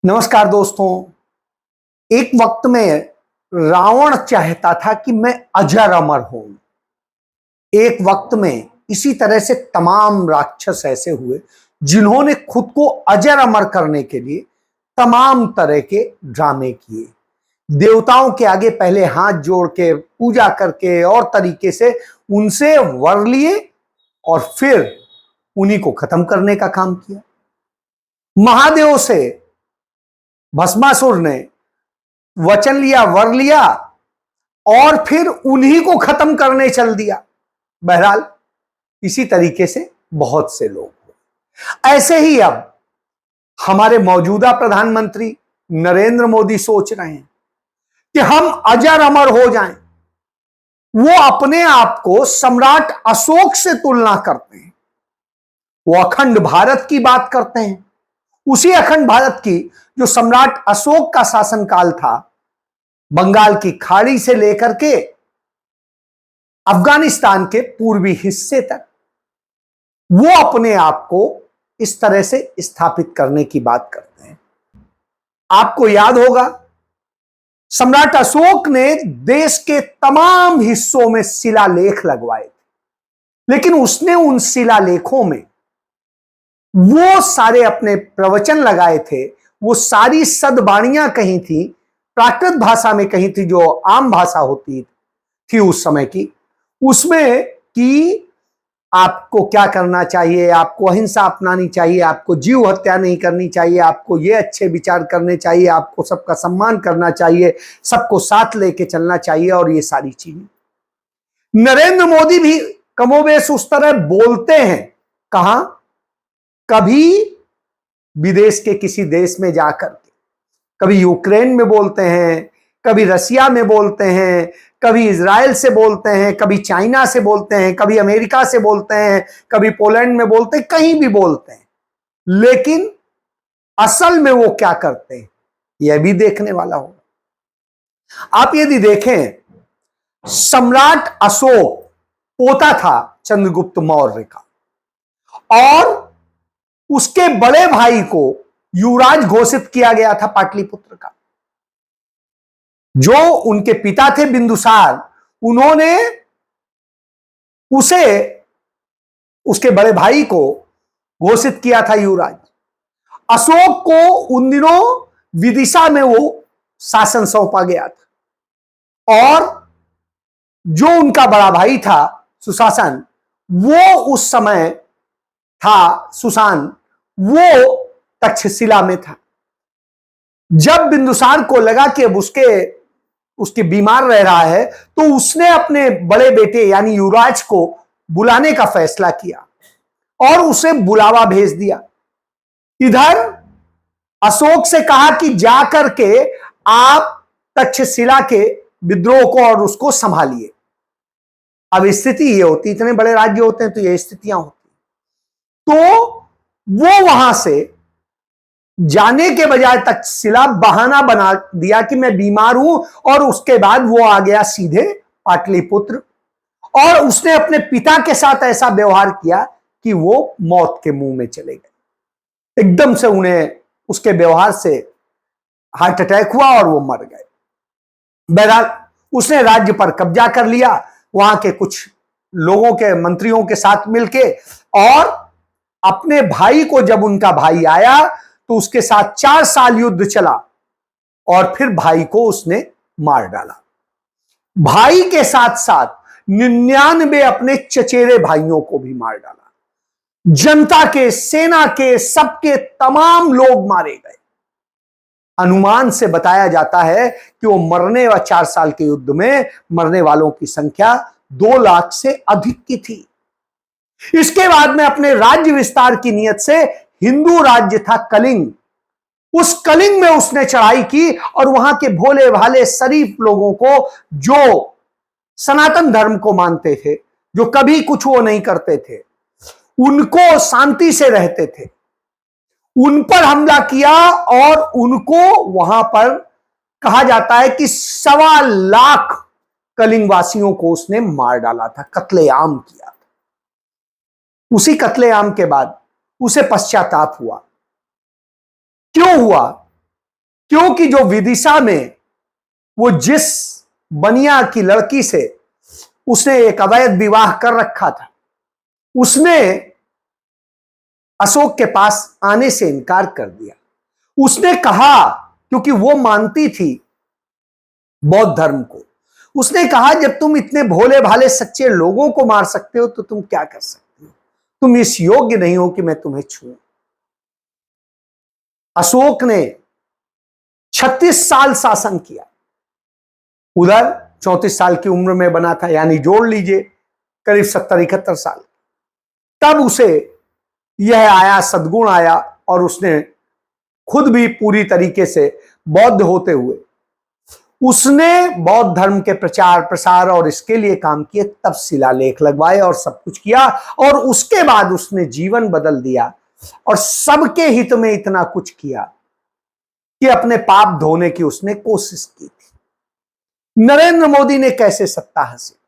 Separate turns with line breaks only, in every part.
नमस्कार दोस्तों। एक वक्त में रावण चाहता था कि मैं अजर अमर हूं। एक वक्त में इसी तरह से तमाम राक्षस ऐसे हुए जिन्होंने खुद को अजर अमर करने के लिए तमाम तरह के ड्रामे किए। देवताओं के आगे पहले हाथ जोड़ के पूजा करके और तरीके से उनसे वर लिए और फिर उन्हीं को खत्म करने का काम किया। महादेव से भस्मासुर ने वचन लिया, वर लिया और फिर उन्हीं को खत्म करने चल दिया। बहरहाल इसी तरीके से बहुत से लोग हुए। ऐसे ही अब हमारे मौजूदा प्रधानमंत्री नरेंद्र मोदी सोच रहे हैं कि हम अजर अमर हो जाएं। वो अपने आप को सम्राट अशोक से तुलना करते हैं। वो अखंड भारत की बात करते हैं, उसी अखंड भारत की जो सम्राट अशोक का शासनकाल था, बंगाल की खाड़ी से लेकर के अफगानिस्तान के पूर्वी हिस्से तक। वो अपने आप को इस तरह से स्थापित करने की बात करते हैं। आपको याद होगा, सम्राट अशोक ने देश के तमाम हिस्सों में शिलालेख लगवाए थे, लेकिन उसने उन शिलालेखों में वो सारे अपने प्रवचन लगाए थे, वो सारी सद्वाणियां कही थी, प्राकृत भाषा में कही थी, जो आम भाषा होती थी उस समय की, उसमें कि आपको क्या करना चाहिए, आपको अहिंसा अपनानी चाहिए, आपको जीव हत्या नहीं करनी चाहिए, आपको ये अच्छे विचार करने चाहिए, आपको सबका सम्मान करना चाहिए, सबको साथ लेके चलना चाहिए और ये सारी चीजें। नरेंद्र मोदी भी कमोबेश उस तरह बोलते हैं। कहां? कभी विदेश के किसी देश में जाकर के, कभी यूक्रेन में बोलते हैं, कभी रसिया में बोलते हैं, कभी इजराइल से बोलते हैं, कभी चाइना से बोलते हैं, कभी अमेरिका से बोलते हैं, कभी पोलैंड में बोलते हैं, कहीं भी बोलते हैं। लेकिन असल में वो क्या करते हैं, यह भी देखने वाला होगा। आप यदि देखें, सम्राट अशोक पोता था चंद्रगुप्त मौर्य का, और उसके बड़े भाई को युवराज घोषित किया गया था पाटलिपुत्र का। जो उनके पिता थे बिंदुसार, उन्होंने उसे, उसके बड़े भाई को घोषित किया था युवराज। अशोक को उन दिनों विदिशा में वो शासन सौंपा गया था, और जो उनका बड़ा भाई था सुशासन, वो उस समय था, सुशान, वो तक्षशिला में था। जब बिंदुसार को लगा कि अब उसके बीमार रह रहा है, तो उसने अपने बड़े बेटे यानी युवराज को बुलाने का फैसला किया और उसे बुलावा भेज दिया। इधर अशोक से कहा कि जाकर के आप तक्षशिला के विद्रोह को और उसको संभालिए। अब स्थिति ये होती, इतने बड़े राज्य होते हैं तो ये स्थितियां होती, तो वो वहां से जाने के बजाय तक्षशिला बहाना बना दिया कि मैं बीमार हूं, और उसके बाद वो आ गया सीधे पाटलिपुत्र, और उसने अपने पिता के साथ ऐसा व्यवहार किया कि वो मौत के मुंह में चले गए। एकदम से उन्हें उसके व्यवहार से हार्ट अटैक हुआ और वो मर गए। बहरहाल उसने राज्य पर कब्जा कर लिया, वहां के कुछ लोगों के, मंत्रियों के साथ मिलके, और अपने भाई को, जब उनका भाई आया तो उसके साथ 4 साल युद्ध चला, और फिर भाई को उसने मार डाला। भाई के साथ साथ 99 अपने चचेरे भाइयों को भी मार डाला। जनता के, सेना के, सबके तमाम लोग मारे गए। अनुमान से बताया जाता है कि वो मरने व 4 साल के युद्ध में मरने वालों की संख्या 2 लाख से अधिक की थी। इसके बाद में अपने राज्य विस्तार की नीयत से, हिंदू राज्य था कलिंग, उस कलिंग में उसने चढ़ाई की, और वहां के भोले भाले शरीफ लोगों को, जो सनातन धर्म को मानते थे, जो कभी कुछ वो नहीं करते थे, उनको शांति से रहते थे, उन पर हमला किया, और उनको वहां पर कहा जाता है कि 1.25 लाख कलिंगवासियों को उसने मार डाला था, कत्लेआम किया था। उसी कत्लेआम के बाद उसे पश्चाताप हुआ। क्यों हुआ? क्योंकि जो विदिशा में वो जिस बनिया की लड़की से उसने एक अवैध विवाह कर रखा था, उसने अशोक के पास आने से इनकार कर दिया। उसने कहा, क्योंकि वो मानती थी बौद्ध धर्म को, उसने कहा जब तुम इतने भोले भाले सच्चे लोगों को मार सकते हो तो तुम क्या कर सकते हो, तुम इस योग्य नहीं हो कि मैं तुम्हें छूऊं। अशोक ने 36 साल शासन किया, उधर 34 साल की उम्र में बना था, यानी जोड़ लीजिए करीब 70-71 साल। तब उसे यह आया, सद्गुण आया, और उसने खुद भी पूरी तरीके से बौद्ध होते हुए उसने बौद्ध धर्म के प्रचार प्रसार और इसके लिए काम किए, तब शिलालेख लगवाए और सब कुछ किया, और उसके बाद उसने जीवन बदल दिया और सबके हित में इतना कुछ किया कि अपने पाप धोने की उसने कोशिश की थी। नरेंद्र मोदी ने कैसे सत्ता हासिल की,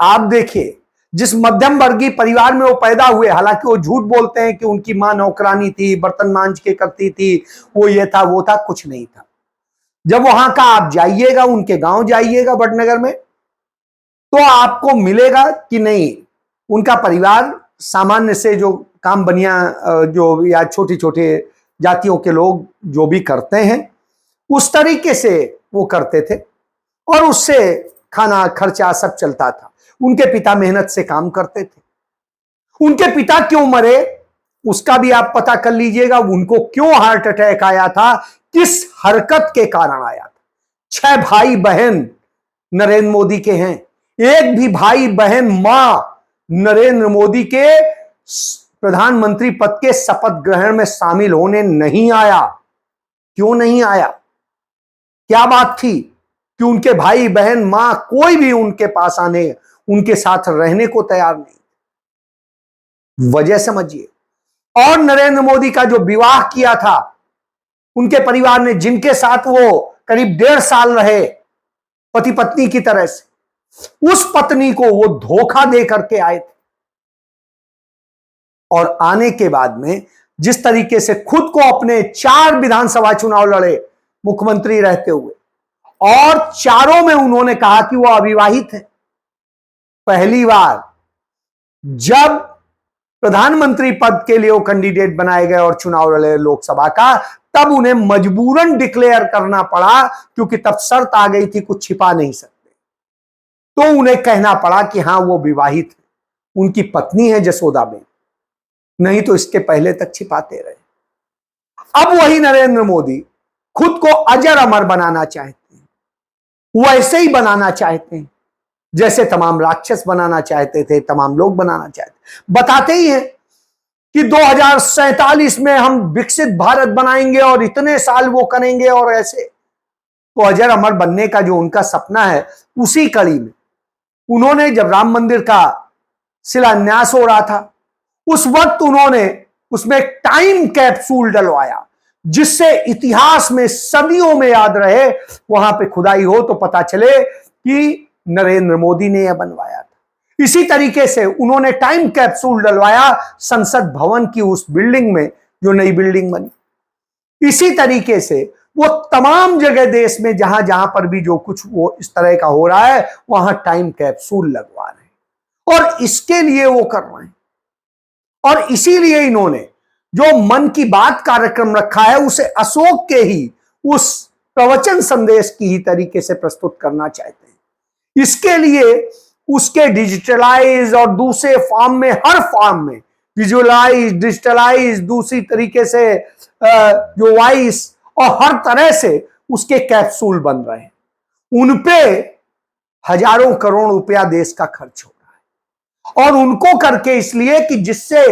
आप देखिए। जिस मध्यम वर्गीय परिवार में वो पैदा हुए, हालांकि वो झूठ बोलते हैं कि उनकी मां नौकरानी थी, बर्तन मांज के करती थी, वो ये था वो था, कुछ नहीं था। जब वहां का आप जाइएगा, उनके गांव जाइएगा वडनगर में, तो आपको मिलेगा कि नहीं, उनका परिवार सामान्य से जो काम बनिया जो या छोटी छोटे जातियों के लोग जो भी करते हैं उस तरीके से वो करते थे, और उससे खाना खर्चा सब चलता था। उनके पिता मेहनत से काम करते थे। उनके पिता क्यों मरे उसका भी आप पता कर लीजिएगा, उनको क्यों हार्ट अटैक आया था, किस हरकत के कारण आया था। 6 भाई बहन नरेंद्र मोदी के हैं, एक भी भाई बहन मां नरेंद्र मोदी के प्रधानमंत्री पद के शपथ ग्रहण में शामिल होने नहीं आया। क्यों नहीं आया, क्या बात थी कि उनके भाई बहन मां कोई भी उनके पास आने, उनके साथ रहने को तैयार नहीं। वजह समझिए। और नरेंद्र मोदी का जो विवाह किया था उनके परिवार ने, जिनके साथ वो करीब 1.5 साल रहे पति पत्नी की तरह से, उस पत्नी को वो धोखा दे करके आए थे। और आने के बाद में जिस तरीके से खुद को अपने 4 विधानसभा चुनाव लड़े मुख्यमंत्री रहते हुए, और चारों में उन्होंने कहा कि वो अविवाहित है। पहली बार जब प्रधानमंत्री पद के लिए वो कैंडिडेट बनाए गए और चुनाव लड़े लोकसभा का, तब उन्हें मजबूरन डिक्लेयर करना पड़ा, क्योंकि तब शर्त आ गई थी कुछ छिपा नहीं सकते, तो उन्हें कहना पड़ा कि हां वो विवाहित है, उनकी पत्नी है जसोदाबेन, नहीं तो इसके पहले तक छिपाते रहे। अब वही नरेंद्र मोदी खुद को अजर अमर बनाना चाहते हैं, वैसे ही बनाना चाहते हैं जैसे तमाम राक्षस बनाना चाहते थे, तमाम लोग बनाना चाहते। बताते ही हैं कि 2047 में हम विकसित भारत बनाएंगे और इतने साल वो करेंगे और ऐसे। तो अजर अमर बनने का जो उनका सपना है, उसी कड़ी में उन्होंने, जब राम मंदिर का शिलान्यास हो रहा था, उस वक्त उन्होंने उसमें टाइम कैप्सूल डलवाया, जिससे इतिहास में सदियों में याद रहे। वहां पे खुदाई हो तो पता चले कि नरेंद्र मोदी ने यह बनवाया था। इसी तरीके से उन्होंने टाइम कैप्सूल डलवाया संसद भवन की उस बिल्डिंग में, जो नई बिल्डिंग बनी। इसी तरीके से वो तमाम जगह देश में जहां जहां पर भी जो कुछ वो इस तरह का हो रहा है, वहां टाइम कैप्सूल लगवा रहे हैं, और इसके लिए वो कर रहे हैं। और इसीलिए इन्होंने जो मन की बात कार्यक्रम रखा है, उसे अशोक के ही उस प्रवचन संदेश की ही तरीके से प्रस्तुत करना चाहते हैं। इसके लिए उसके डिजिटलाइज और दूसरे फॉर्म में, हर फॉर्म में विजुअलाइज, डिजिटलाइज, दूसरी तरीके से जो वॉइस, और हर तरह से उसके कैप्सूल बन रहे हैं। उनपे हजारों करोड़ रुपया देश का खर्च हो रहा है, और उनको करके इसलिए कि जिससे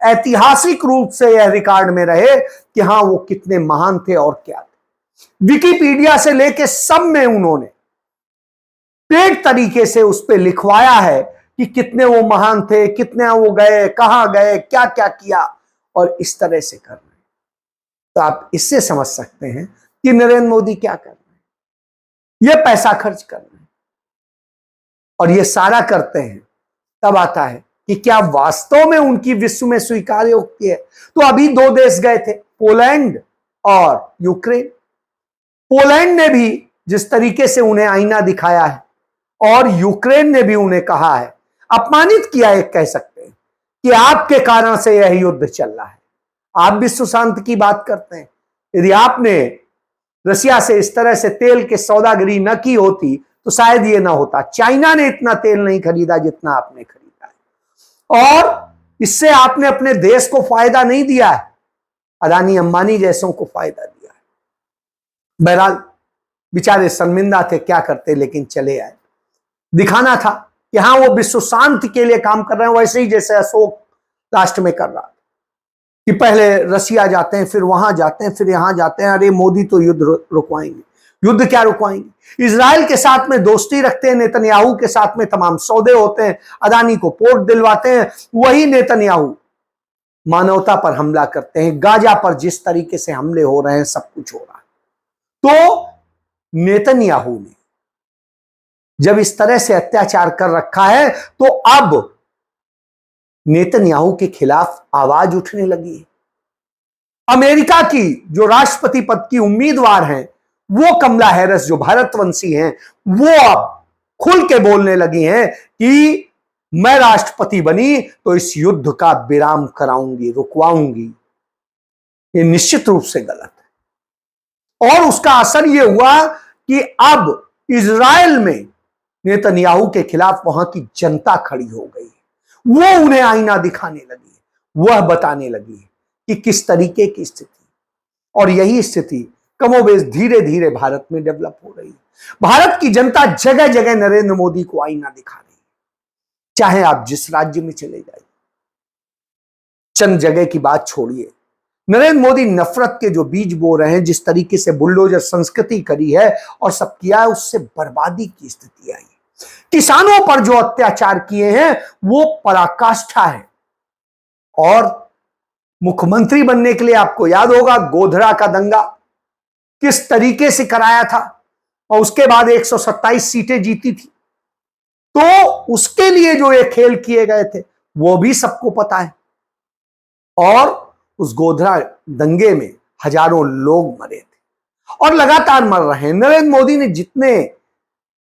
ऐतिहासिक रूप से यह रिकॉर्ड में रहे कि हां वो कितने महान थे और क्या थे। विकिपीडिया से लेके सब में उन्होंने पेड तरीके से उस पर लिखवाया है कि कितने वो महान थे, कितने वो गए, कहां गए, क्या क्या किया, और इस तरह से कर रहे हैं। तो आप इससे समझ सकते हैं कि नरेंद्र मोदी क्या कर रहे हैं। ये पैसा खर्च कर रहे हैं, और ये सारा करते हैं तब आता है कि क्या वास्तव में उनकी विश्व में स्वीकार्य होती है। तो अभी 2 देश गए थे, पोलैंड और यूक्रेन। पोलैंड ने भी जिस तरीके से उन्हें आईना दिखाया है, और यूक्रेन ने भी उन्हें कहा है, अपमानित किया है, कह सकते हैं कि आपके कारण से यह युद्ध चल रहा है। आप विश्व शांति की बात करते हैं। यदि आपने रसिया से इस तरह से तेल के सौदागरी न की होती तो शायद ये ना होता। चाइना ने इतना तेल नहीं खरीदा जितना आपने खरीदा है, और इससे आपने अपने देश को फायदा नहीं दिया है, अदानी अंबानी जैसों को फायदा दिया है। बहरहाल बेचारे शर्मिंदा थे, क्या करते, लेकिन चले आए। दिखाना था कि हाँ वो विश्व शांति के लिए काम कर रहे हैं, वैसे ही जैसे अशोक लास्ट में कर रहा था कि पहले रसिया जाते हैं, फिर वहां जाते हैं, फिर यहां जाते हैं। अरे मोदी तो युद्ध रुकवाएंगे। युद्ध क्या रुकवाएंगे? इजराइल के साथ में दोस्ती रखते हैं, नेतन्याहू के साथ में तमाम सौदे होते हैं, अदानी को पोर्ट दिलवाते हैं। वही नेतन्याहू मानवता पर हमला करते हैं। गाजा पर जिस तरीके से हमले हो रहे हैं, सब कुछ हो रहा है। तो नेतन्याहू ने जब इस तरह से अत्याचार कर रखा है, तो अब नेतन्याहू के खिलाफ आवाज उठने लगी है। अमेरिका की जो राष्ट्रपति पद की उम्मीदवार हैं, वो कमला हैरिस जो भारतवंशी हैं, वो अब खुल के बोलने लगी हैं कि मैं राष्ट्रपति बनी तो इस युद्ध का विराम कराऊंगी, रुकवाऊंगी। ये निश्चित रूप से गलत है, और उसका असर यह हुआ कि अब इजराइल में नेतन्याहू के खिलाफ वहां की जनता खड़ी हो गई। वो उन्हें आईना दिखाने लगी, वह बताने लगी कि किस तरीके की स्थिति, और यही स्थिति कमोबेश धीरे धीरे भारत में डेवलप हो रही है। भारत की जनता जगह जगह नरेंद्र मोदी को आईना दिखा रही है। चाहे आप जिस राज्य में चले जाइए, चंद जगह की बात छोड़िए, नरेंद्र मोदी नफरत के जो बीज बो रहे हैं, जिस तरीके से बुलडोजर संस्कृति करी है और सब किया है, उससे बर्बादी की स्थिति आई। किसानों पर जो अत्याचार किए हैं वो पराकाष्ठा है। और मुख्यमंत्री बनने के लिए आपको याद होगा गोधरा का दंगा किस तरीके से कराया था, और उसके बाद 127 सीटें जीती थी। तो उसके लिए जो ये खेल किए गए थे वो भी सबको पता है, और उस गोधरा दंगे में हजारों लोग मरे थे और लगातार मर रहे हैं। नरेंद्र मोदी ने जितने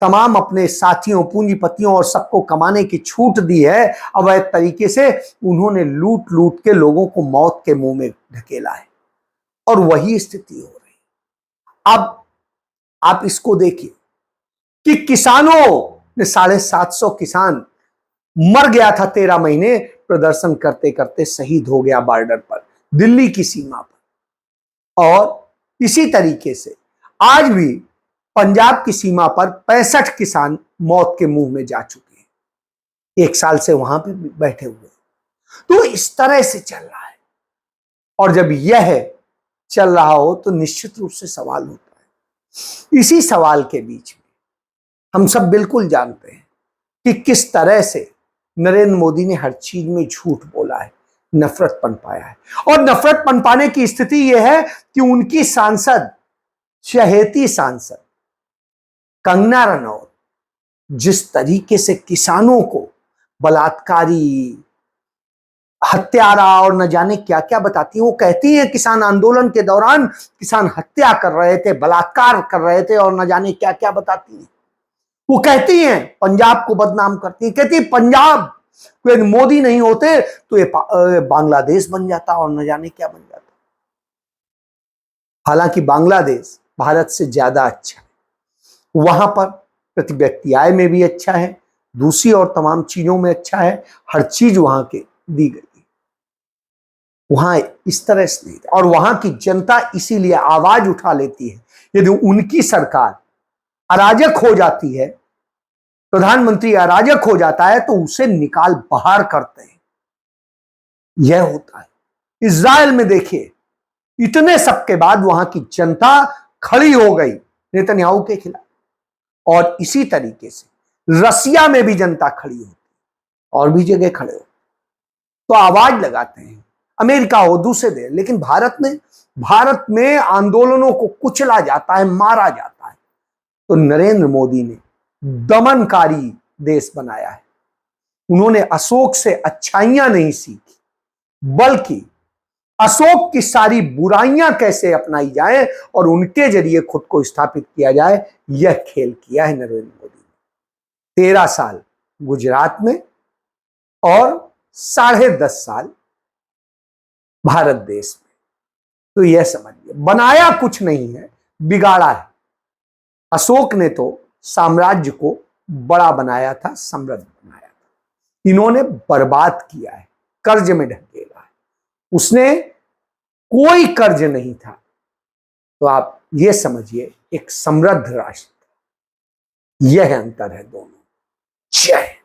तमाम अपने साथियों, पूंजीपतियों और सबको कमाने की छूट दी है अवैध तरीके से, उन्होंने लूट लूट के लोगों को मौत के मुंह में ढकेला है, और वही स्थिति हो रही है। अब आप इसको देखिए कि किसानों ने 750 किसान मर गया था 13 महीने प्रदर्शन करते करते, शहीद हो गया बॉर्डर पर, दिल्ली की सीमा पर। और इसी तरीके से आज भी पंजाब की सीमा पर 65 किसान मौत के मुंह में जा चुके हैं, 1 साल से वहां पे बैठे हुए। तो इस तरह से चल रहा है, और जब यह चल रहा हो तो निश्चित रूप से सवाल होता है। इसी सवाल के बीच में हम सब बिल्कुल जानते हैं कि किस तरह से नरेंद्र मोदी ने हर चीज में झूठ बोला है, नफरत पनपाया है। और नफरत पनपाने की स्थिति यह है कि उनकी सांसद, चहेती सांसद कंगना रनौत जिस तरीके से किसानों को बलात्कारी, हत्यारा और न जाने क्या क्या बताती है। वो कहती है किसान आंदोलन के दौरान किसान हत्या कर रहे थे, बलात्कार कर रहे थे, और न जाने क्या क्या बताती है। वो कहती हैं पंजाब को बदनाम करती है, कहती है पंजाब को यदि मोदी नहीं होते तो ये बांग्लादेश बन जाता और न जाने क्या बन जाता। हालांकि बांग्लादेश भारत से ज्यादा अच्छा है, वहां पर प्रति व्यक्ति आय में भी अच्छा है, दूसरी और तमाम चीजों में अच्छा है, हर चीज वहां के दी गई है। वहां इस तरह से नहीं, और वहां की जनता इसीलिए आवाज उठा लेती है। यदि उनकी सरकार अराजक हो जाती है, प्रधानमंत्री अराजक हो जाता है, तो उसे निकाल बाहर करते हैं। यह होता है। इजराइल में देखिए, इतने सब के बाद वहां की जनता खड़ी हो गई नेतन्याहू के खिलाफ, और इसी तरीके से रसिया में भी जनता खड़ी होती, और भी जगह खड़े हो तो आवाज लगाते हैं। अमेरिका हो, दूसरे देश, लेकिन भारत में आंदोलनों को कुचला जाता है, मारा जाता है। तो नरेंद्र मोदी ने दमनकारी देश बनाया है। उन्होंने अशोक से अच्छाइयां नहीं सीखी, बल्कि अशोक की सारी बुराइयां कैसे अपनाई जाए और उनके जरिए खुद को स्थापित किया जाए, यह खेल किया है नरेंद्र मोदी ने। 13 साल गुजरात में और 10.5 साल भारत देश में। तो यह समझिए, बनाया कुछ नहीं है, बिगाड़ा है। अशोक ने तो साम्राज्य को बड़ा बनाया था, समृद्ध बनाया था। इन्होंने बर्बाद किया है, कर्ज में ढकेला है। उसने कोई कर्ज नहीं था। तो आप ये समझिए, एक समृद्ध राष्ट्र। यह अंतर है दोनों। जय।